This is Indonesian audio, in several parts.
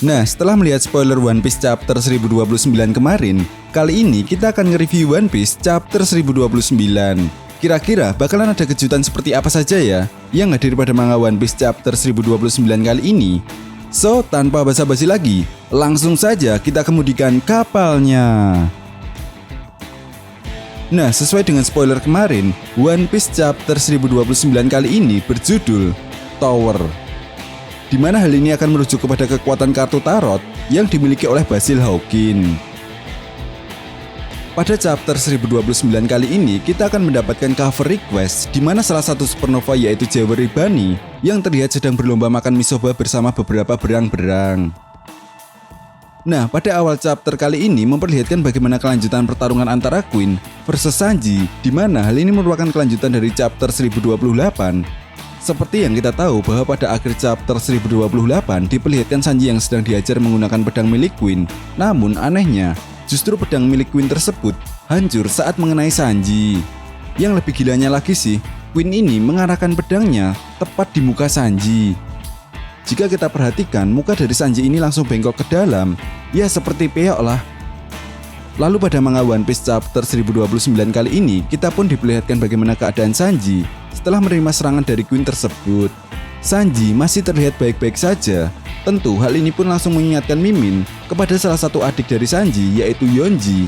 Nah, setelah melihat spoiler One Piece chapter 1029 kemarin, kali ini kita akan nge-review One Piece chapter 1029. Kira-kira bakalan ada kejutan seperti apa saja ya yang hadir pada manga One Piece chapter 1029 kali ini? So, tanpa basa-basi lagi, langsung saja kita kemudikan kapalnya. Nah, sesuai dengan spoiler kemarin, One Piece chapter 1029 kali ini berjudul Tower, di mana hal ini akan merujuk kepada kekuatan kartu tarot yang dimiliki oleh Basil Hawkins. Pada chapter 1029 kali ini, kita akan mendapatkan cover request di mana salah satu supernova yaitu Jewelry Bunny yang terlihat sedang berlomba makan misoba bersama beberapa berang-berang. Nah, pada awal chapter kali ini memperlihatkan bagaimana kelanjutan pertarungan antara Queen versus Sanji, di mana hal ini merupakan kelanjutan dari chapter 1028. Seperti yang kita tahu bahwa pada akhir chapter 1028 diperlihatkan Sanji yang sedang diajar menggunakan pedang milik Queen. Namun anehnya, justru pedang milik Queen tersebut hancur saat mengenai Sanji. Yang lebih gilanya lagi sih, Queen ini mengarahkan pedangnya tepat di muka Sanji. Jika kita perhatikan, muka dari Sanji ini langsung bengkok ke dalam, ya seperti peok lah. Lalu pada manga One Piece chapter 1029 kali ini, kita pun diperlihatkan bagaimana keadaan Sanji setelah menerima serangan dari Queen tersebut. Sanji masih terlihat baik-baik saja. Tentu hal ini pun langsung mengingatkan Mimin kepada salah satu adik dari Sanji yaitu Yonji,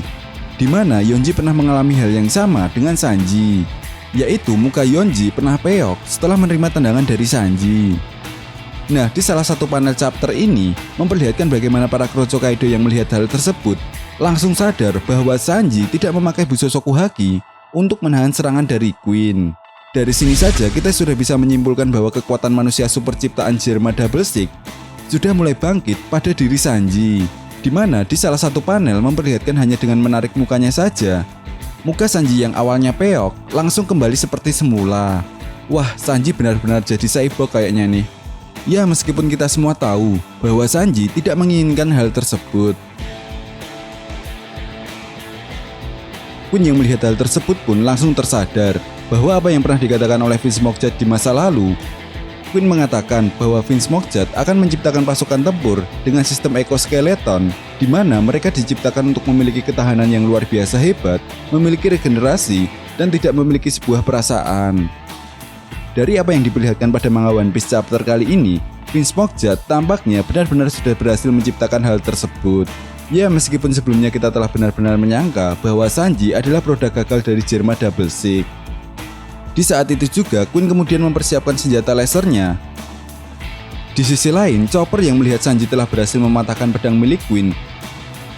di mana Yonji pernah mengalami hal yang sama dengan Sanji, yaitu muka Yonji pernah peok setelah menerima tendangan dari Sanji. Nah, di salah satu panel chapter ini memperlihatkan bagaimana para Kroco Kaido yang melihat hal tersebut langsung sadar bahwa Sanji tidak memakai Busou Shokuhaki untuk menahan serangan dari Queen. Dari sini saja kita sudah bisa menyimpulkan bahwa kekuatan manusia super ciptaan Germa Double Six sudah mulai bangkit pada diri Sanji, di mana di salah satu panel memperlihatkan hanya dengan menarik mukanya saja, muka Sanji yang awalnya peok langsung kembali seperti semula. Wah, Sanji benar-benar jadi cyborg kayaknya nih. Ya, meskipun kita semua tahu bahwa Sanji tidak menginginkan hal tersebut. Queen yang melihat hal tersebut pun langsung tersadar bahwa apa yang pernah dikatakan oleh Vince Mockjat di masa lalu. Queen mengatakan bahwa Vince Mockjat akan menciptakan pasukan tempur dengan sistem ekoskeleton, di mana mereka diciptakan untuk memiliki ketahanan yang luar biasa hebat, memiliki regenerasi, dan tidak memiliki sebuah perasaan. Dari apa yang diperlihatkan pada manga One Piece chapter kali ini, Vince Mockjat tampaknya benar-benar sudah berhasil menciptakan hal tersebut. Ya, meskipun sebelumnya kita telah benar-benar menyangka bahwa Sanji adalah produk gagal dari Germa Double Six. Di saat itu juga, Queen kemudian mempersiapkan senjata lasernya. Di sisi lain, Chopper yang melihat Sanji telah berhasil mematahkan pedang milik Queen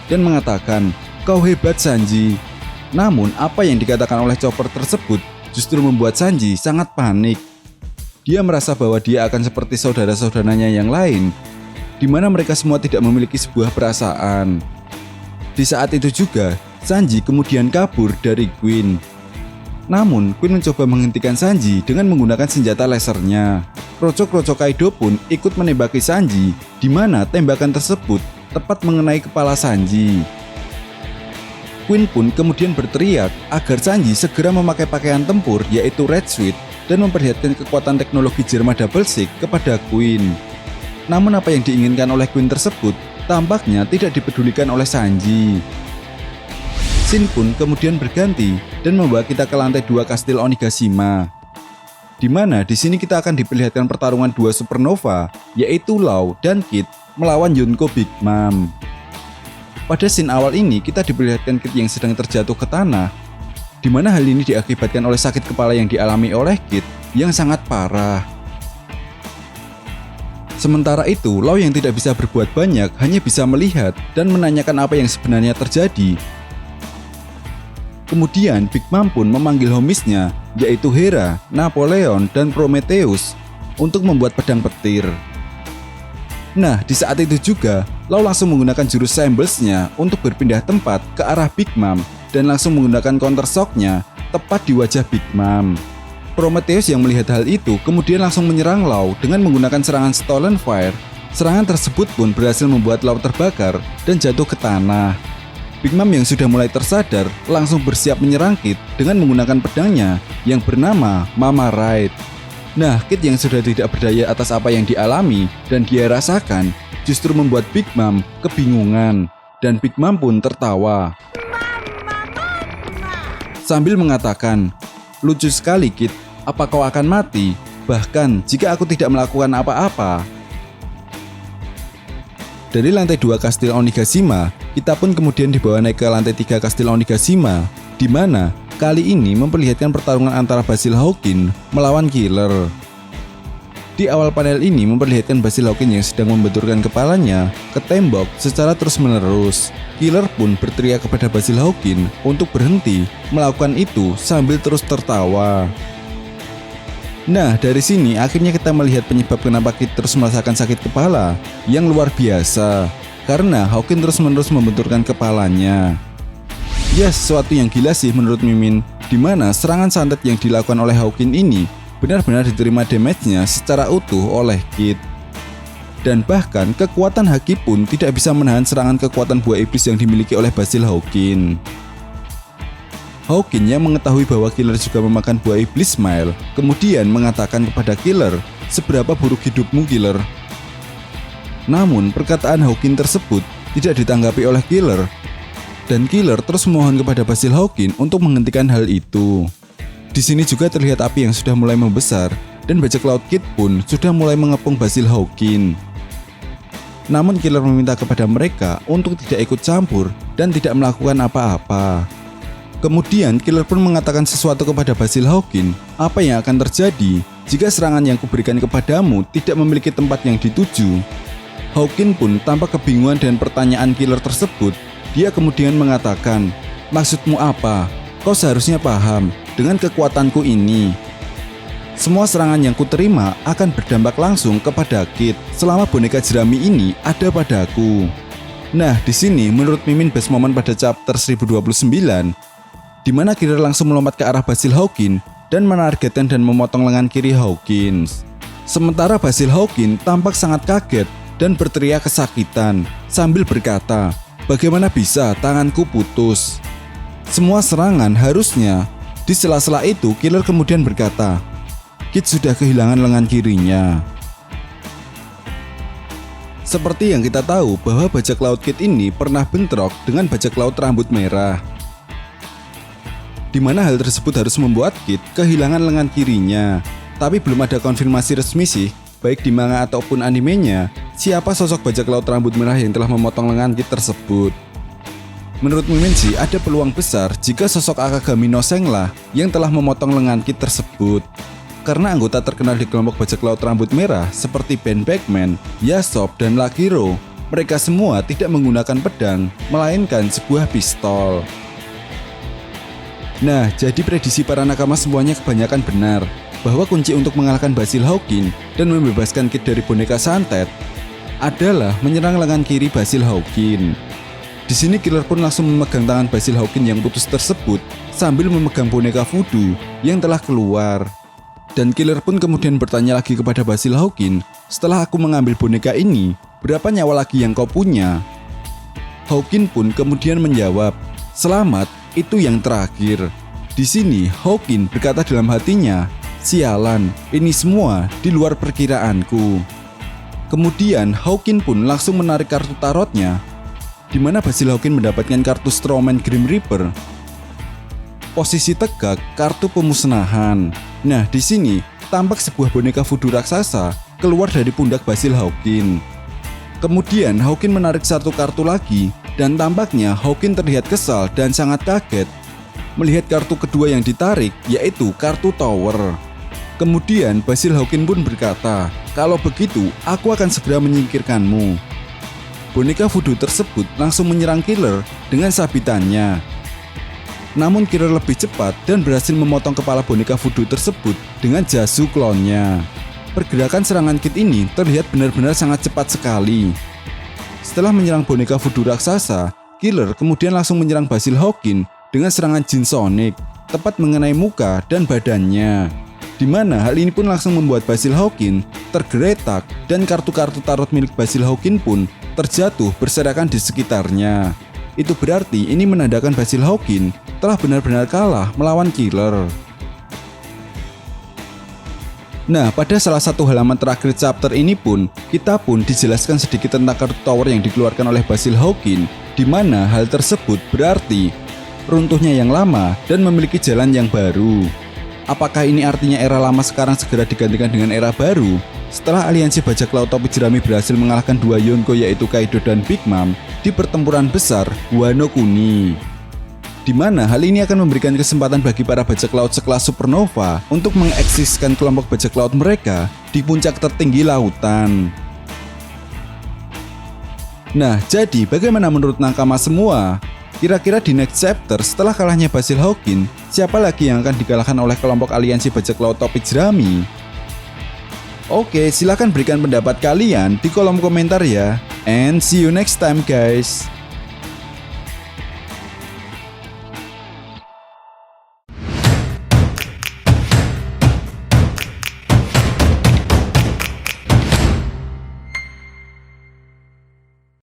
dan mengatakan, "Kau hebat Sanji." Namun, apa yang dikatakan oleh Chopper tersebut justru membuat Sanji sangat panik. Dia merasa bahwa dia akan seperti saudara-saudaranya yang lain, di mana mereka semua tidak memiliki sebuah perasaan. Di saat itu juga, Sanji kemudian kabur dari Queen. Namun, Queen mencoba menghentikan Sanji dengan menggunakan senjata lasernya. Kroco-kroco Kaido pun ikut menembaki Sanji, di mana tembakan tersebut tepat mengenai kepala Sanji. Queen pun kemudian berteriak agar Sanji segera memakai pakaian tempur yaitu Red Suit dan memperlihatkan kekuatan teknologi Germa Double Six kepada Queen. Namun apa yang diinginkan oleh Queen tersebut tampaknya tidak dipedulikan oleh Sanji. Scene pun kemudian berganti dan membawa kita ke lantai 2 kastil Onigashima, di mana di sini kita akan diperlihatkan pertarungan dua supernova yaitu Law dan Kid melawan Yonko Big Mom. Pada scene awal ini kita diperlihatkan Kid yang sedang terjatuh ke tanah, di mana hal ini diakibatkan oleh sakit kepala yang dialami oleh Kid yang sangat parah. Sementara itu, Law yang tidak bisa berbuat banyak hanya bisa melihat dan menanyakan apa yang sebenarnya terjadi. Kemudian Big Mom pun memanggil homisnya yaitu Hera, Napoleon, dan Prometheus untuk membuat pedang petir. Nah, di saat itu juga, Law langsung menggunakan jurus Shambles-nya untuk berpindah tempat ke arah Big Mom dan langsung menggunakan counter shock-nya tepat di wajah Big Mom. Prometheus yang melihat hal itu kemudian langsung menyerang Law dengan menggunakan serangan Stolen Fire. Serangan tersebut pun berhasil membuat Law terbakar dan jatuh ke tanah. Big Mom yang sudah mulai tersadar langsung bersiap menyerang Kid dengan menggunakan pedangnya yang bernama Mama Right. Nah, Kit yang sudah tidak berdaya atas apa yang dialami dan dia rasakan justru membuat Big Mom kebingungan dan Big Mom pun tertawa sambil mengatakan, "Lucu sekali Kit, apa kau akan mati? Bahkan jika aku tidak melakukan apa-apa." Dari lantai 2 Kastil Onigashima, kita pun kemudian dibawa naik ke lantai 3 Kastil Onigashima, di mana kali ini memperlihatkan pertarungan antara Basil Hawkins melawan Killer. Di awal panel ini memperlihatkan Basil Hawkins yang sedang membenturkan kepalanya ke tembok secara terus-menerus. Killer pun berteriak kepada Basil Hawkins untuk berhenti melakukan itu sambil terus tertawa. Nah, dari sini akhirnya kita melihat penyebab kenapa Kit terus merasakan sakit kepala yang luar biasa, karena Hawkins terus-menerus membenturkan kepalanya. Ya, sesuatu yang gila sih menurut Mimin, di mana serangan santet yang dilakukan oleh Hawkins ini benar-benar diterima damage-nya secara utuh oleh Kit. Dan bahkan kekuatan Haki pun tidak bisa menahan serangan kekuatan buah iblis yang dimiliki oleh Basil Hawkins. Hawkins yang mengetahui bahwa Killer juga memakan buah iblis Smile, kemudian mengatakan kepada Killer, "Seberapa buruk hidupmu, Killer?" Namun perkataan Hawkins tersebut tidak ditanggapi oleh Killer, dan Killer terus memohon kepada Basil Hawkins untuk menghentikan hal itu. Di sini juga terlihat api yang sudah mulai membesar, dan bajak laut Kit pun sudah mulai mengepung Basil Hawkins. Namun Killer meminta kepada mereka untuk tidak ikut campur dan tidak melakukan apa-apa. Kemudian Killer pun mengatakan sesuatu kepada Basil Hawkins, apa yang akan terjadi jika serangan yang kuberikan kepadamu tidak memiliki tempat yang dituju. Hawkins pun tampak kebingungan dengan pertanyaan Killer tersebut. Dia kemudian mengatakan, "Maksudmu apa? Kau seharusnya paham dengan kekuatanku ini. Semua serangan yang kuterima akan berdampak langsung kepada Kit selama boneka jerami ini ada padaku." Nah, di sini menurut Mimin best moment pada chapter 1029, di mana Killer langsung melompat ke arah Basil Hawkins dan menargetkan dan memotong lengan kiri Hawkins. Sementara Basil Hawkins tampak sangat kaget dan berteriak kesakitan sambil berkata, "Bagaimana bisa tanganku putus?" Semua serangan harusnya. Di sela-sela itu Killer kemudian berkata, "Kit sudah kehilangan lengan kirinya." Seperti yang kita tahu bahwa bajak laut Kit ini pernah bentrok dengan bajak laut rambut merah, di mana hal tersebut harus membuat Kit kehilangan lengan kirinya. Tapi belum ada konfirmasi resmi sih, baik di manga ataupun animenya, siapa sosok bajak laut rambut merah yang telah memotong lengan Kit tersebut. Menurut Mimin sih ada peluang besar jika sosok Akagami no Seng lah yang telah memotong lengan Kit tersebut. Karena anggota terkenal di kelompok bajak laut rambut merah seperti Ben Beckman, Yasop, dan Lakiro, mereka semua tidak menggunakan pedang, melainkan sebuah pistol. Nah, jadi prediksi para nakama semuanya kebanyakan benar, bahwa kunci untuk mengalahkan Basil Hawkins dan membebaskan Kit dari boneka santet adalah menyerang lengan kiri Basil Hawkins. Di sini Killer pun langsung memegang tangan Basil Hawkins yang putus tersebut sambil memegang boneka voodoo yang telah keluar. Dan Killer pun kemudian bertanya lagi kepada Basil Hawkins, "Setelah aku mengambil boneka ini, berapa nyawa lagi yang kau punya?" Hawkins pun kemudian menjawab, "Selamat, itu yang terakhir." Di sini Hawkins berkata dalam hatinya, "Sialan, ini semua di luar perkiraanku." Kemudian Hawkins pun langsung menarik kartu tarotnya, di mana Basil Hawkins mendapatkan kartu Strawman Grim Reaper. Posisi tegak, kartu pemusnahan. Nah, di sini tampak sebuah boneka voodoo raksasa keluar dari pundak Basil Hawkins. Kemudian Hawkins menarik satu kartu lagi, dan tampaknya Hawkins terlihat kesal dan sangat kaget melihat kartu kedua yang ditarik, yaitu kartu Tower. Kemudian Basil Hawkins pun berkata, "Kalau begitu, aku akan segera menyingkirkanmu." Boneka voodoo tersebut langsung menyerang Killer dengan sabitannya. Namun Killer lebih cepat dan berhasil memotong kepala boneka voodoo tersebut dengan jasu klonnya. Pergerakan serangan Kit ini terlihat benar-benar sangat cepat sekali. Setelah menyerang boneka voodoo raksasa, Killer kemudian langsung menyerang Basil Hawkins dengan serangan Jin Sonic, tepat mengenai muka dan badannya. Di mana hal ini pun langsung membuat Basil Hawkins tergeletak dan kartu-kartu tarot milik Basil Hawkins pun terjatuh berserakan di sekitarnya. Itu berarti ini menandakan Basil Hawkins telah benar-benar kalah melawan Killer. Nah, pada salah satu halaman terakhir chapter ini pun, kita pun dijelaskan sedikit tentang kartu tower yang dikeluarkan oleh Basil Hawkins, di mana hal tersebut berarti runtuhnya yang lama dan memiliki jalan yang baru. Apakah ini artinya era lama sekarang segera digantikan dengan era baru? Setelah aliansi bajak laut topi jerami berhasil mengalahkan dua Yonko yaitu Kaido dan Big Mom di pertempuran besar Wano Kuni, di mana hal ini akan memberikan kesempatan bagi para bajak laut sekelas Supernova untuk mengeksiskan kelompok bajak laut mereka di puncak tertinggi lautan. Nah, jadi bagaimana menurut Nakama semua? Kira-kira di next chapter setelah kalahnya Basil Hawkins, siapa lagi yang akan dikalahkan oleh kelompok aliansi bajak laut topi jerami? Oke, silahkan berikan pendapat kalian di kolom komentar ya. And see you next time guys.